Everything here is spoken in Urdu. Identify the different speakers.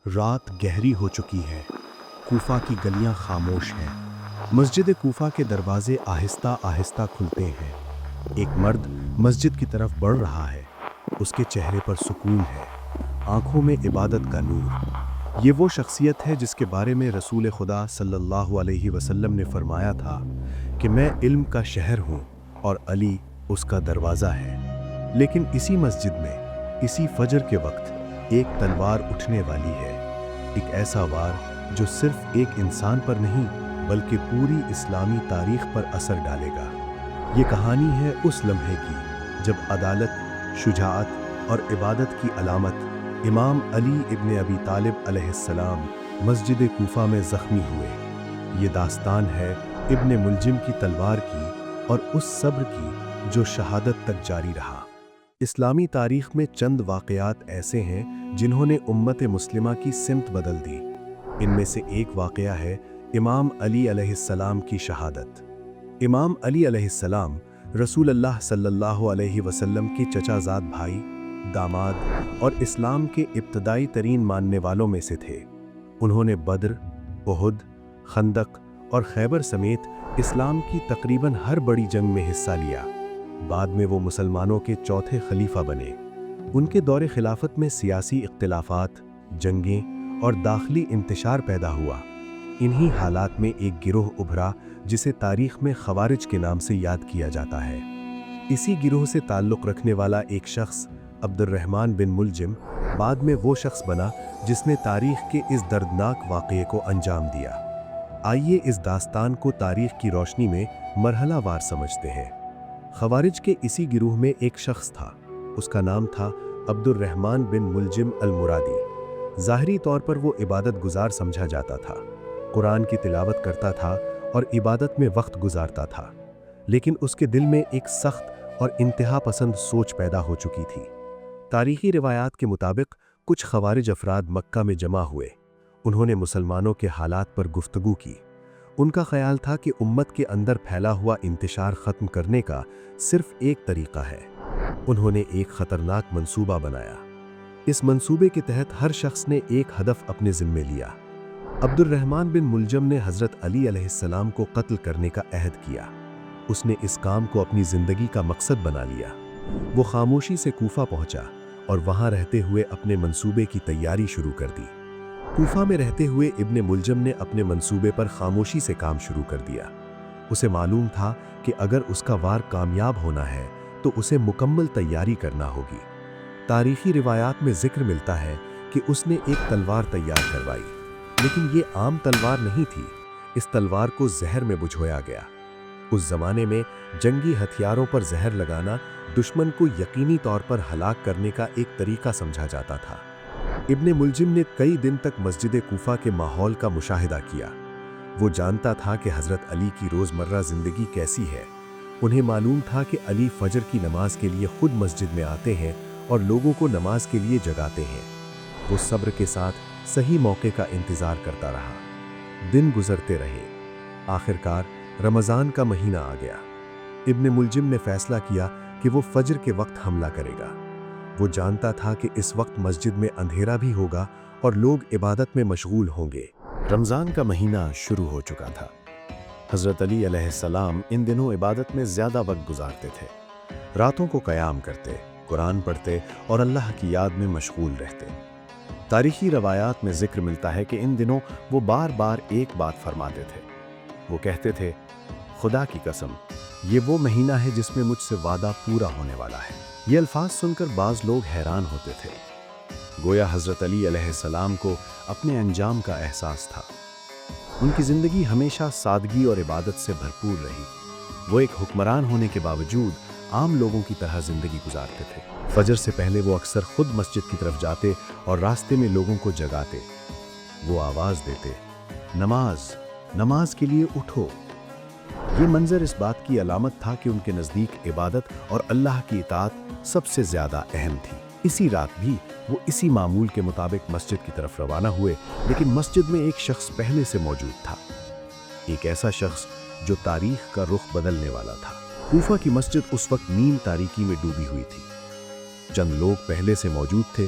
Speaker 1: رات گہری ہو چکی ہے، کوفہ کی گلیاں خاموش ہیں۔ مسجد کوفہ کے دروازے آہستہ آہستہ کھلتے ہیں۔ ایک مرد مسجد کی طرف بڑھ رہا ہے، اس کے چہرے پر سکون ہے، آنکھوں میں عبادت کا نور۔ یہ وہ شخصیت ہے جس کے بارے میں رسول خدا صلی اللہ علیہ وسلم نے فرمایا تھا کہ میں علم کا شہر ہوں اور علی اس کا دروازہ ہے۔ لیکن اسی مسجد میں، اسی فجر کے وقت ایک تلوار اٹھنے والی ہے، ایک ایسا وار جو صرف ایک انسان پر نہیں بلکہ پوری اسلامی تاریخ پر اثر ڈالے گا۔ یہ کہانی ہے اس لمحے کی جب عدالت، شجاعت اور عبادت کی علامت امام علی ابن ابی طالب علیہ السلام مسجد کوفہ میں زخمی ہوئے۔ یہ داستان ہے ابن ملجم کی تلوار کی اور اس صبر کی جو شہادت تک جاری رہا۔ اسلامی تاریخ میں چند واقعات ایسے ہیں جنہوں نے امت مسلمہ کی سمت بدل دی۔ ان میں سے ایک واقعہ ہے امام علی علیہ السلام کی شہادت۔ امام علی علیہ السلام رسول اللہ صلی اللہ علیہ وسلم کے چچا زاد بھائی، داماد اور اسلام کے ابتدائی ترین ماننے والوں میں سے تھے۔ انہوں نے بدر، احد، خندق اور خیبر سمیت اسلام کی تقریباً ہر بڑی جنگ میں حصہ لیا۔ بعد میں وہ مسلمانوں کے چوتھے خلیفہ بنے۔ ان کے دور خلافت میں سیاسی اختلافات، جنگیں اور داخلی انتشار پیدا ہوا۔ انہی حالات میں ایک گروہ ابھرا جسے تاریخ میں خوارج کے نام سے یاد کیا جاتا ہے۔ اسی گروہ سے تعلق رکھنے والا ایک شخص عبد الرحمن بن ملجم بعد میں وہ شخص بنا جس نے تاریخ کے اس دردناک واقعے کو انجام دیا۔ آئیے اس داستان کو تاریخ کی روشنی میں مرحلہ وار سمجھتے ہیں۔ خوارج کے اسی گروہ میں ایک شخص تھا، اس کا نام تھا عبد الرحمن بن ملجم المرادی۔ ظاہری طور پر وہ عبادت گزار سمجھا جاتا تھا، قرآن کی تلاوت کرتا تھا اور عبادت میں وقت گزارتا تھا، لیکن اس کے دل میں ایک سخت اور انتہا پسند سوچ پیدا ہو چکی تھی۔ تاریخی روایات کے مطابق کچھ خوارج افراد مکہ میں جمع ہوئے۔ انہوں نے مسلمانوں کے حالات پر گفتگو کی۔ ان کا خیال تھا کہ امت کے اندر پھیلا ہوا انتشار ختم کرنے کا صرف ایک طریقہ ہے۔ انہوں نے ایک خطرناک منصوبہ بنایا۔ اس منصوبے کے تحت ہر شخص نے ایک ہدف اپنے ذمے لیا۔ عبد الرحمن بن ملجم نے حضرت علی علیہ السلام کو قتل کرنے کا عہد کیا۔ اس نے اس کام کو اپنی زندگی کا مقصد بنا لیا۔ وہ خاموشی سے کوفہ پہنچا اور وہاں رہتے ہوئے اپنے منصوبے کی تیاری شروع کر دی۔ کوفہ میں رہتے ہوئے ابن ملجم نے اپنے منصوبے پر خاموشی سے کام شروع کر دیا۔ اسے معلوم تھا کہ اگر اس کا وار کامیاب ہونا ہے تو اسے مکمل تیاری کرنا ہوگی۔ تاریخی روایات میں ذکر ملتا ہے کہ اس نے ایک تلوار تیار کروائی، لیکن یہ عام تلوار نہیں تھی۔ اس تلوار کو زہر میں بجھویا گیا۔ اس زمانے میں جنگی ہتھیاروں پر زہر لگانا دشمن کو یقینی طور پر ہلاک کرنے کا ایک طریقہ سمجھا جاتا تھا۔ ابن ملجم نے کئی دن تک مسجد کوفہ کے ماحول کا مشاہدہ کیا۔ وہ جانتا تھا کہ حضرت علی کی روزمرہ زندگی کیسی ہے۔ انہیں معلوم تھا کہ علی فجر کی نماز کے لیے خود مسجد میں آتے ہیں اور لوگوں کو نماز کے لیے جگاتے ہیں۔ وہ صبر کے ساتھ صحیح موقع کا انتظار کرتا رہا۔ دن گزرتے رہے۔ آخرکار رمضان کا مہینہ آ گیا۔ ابن ملجم نے فیصلہ کیا کہ وہ فجر کے وقت حملہ کرے گا۔ وہ جانتا تھا کہ اس وقت مسجد میں اندھیرا بھی ہوگا اور لوگ عبادت میں مشغول ہوں گے۔ رمضان کا مہینہ شروع ہو چکا تھا۔ حضرت علی علیہ السلام ان دنوں عبادت میں زیادہ وقت گزارتے تھے۔ راتوں کو قیام کرتے، قرآن پڑھتے اور اللہ کی یاد میں مشغول رہتے۔ تاریخی روایات میں ذکر ملتا ہے کہ ان دنوں وہ بار بار ایک بات فرماتے تھے۔ وہ کہتے تھے، خدا کی قسم، یہ وہ مہینہ ہے جس میں مجھ سے وعدہ پورا ہونے والا ہے۔ یہ الفاظ سن کر بعض لوگ حیران ہوتے تھے، گویا حضرت علی علیہ السلام کو اپنے انجام کا احساس تھا۔ ان کی زندگی ہمیشہ سادگی اور عبادت سے بھرپور رہی۔ وہ ایک حکمران ہونے کے باوجود عام لوگوں کی طرح زندگی گزارتے تھے۔ فجر سے پہلے وہ اکثر خود مسجد کی طرف جاتے اور راستے میں لوگوں کو جگاتے۔ وہ آواز دیتے، نماز، نماز کے لیے اٹھو۔ یہ منظر اس بات کی علامت تھا کہ ان کے نزدیک عبادت اور اللہ کی اطاعت سب سے زیادہ اہم تھی۔ اسی رات بھی وہ اسی معمول کے مطابق مسجد کی طرف روانہ ہوئے، لیکن مسجد میں ایک شخص پہلے سے موجود تھا، ایک ایسا شخص جو تاریخ کا رخ بدلنے والا تھا۔ کوفہ کی مسجد اس وقت نیم تاریکی میں ڈوبی ہوئی تھی۔ چند لوگ پہلے سے موجود تھے،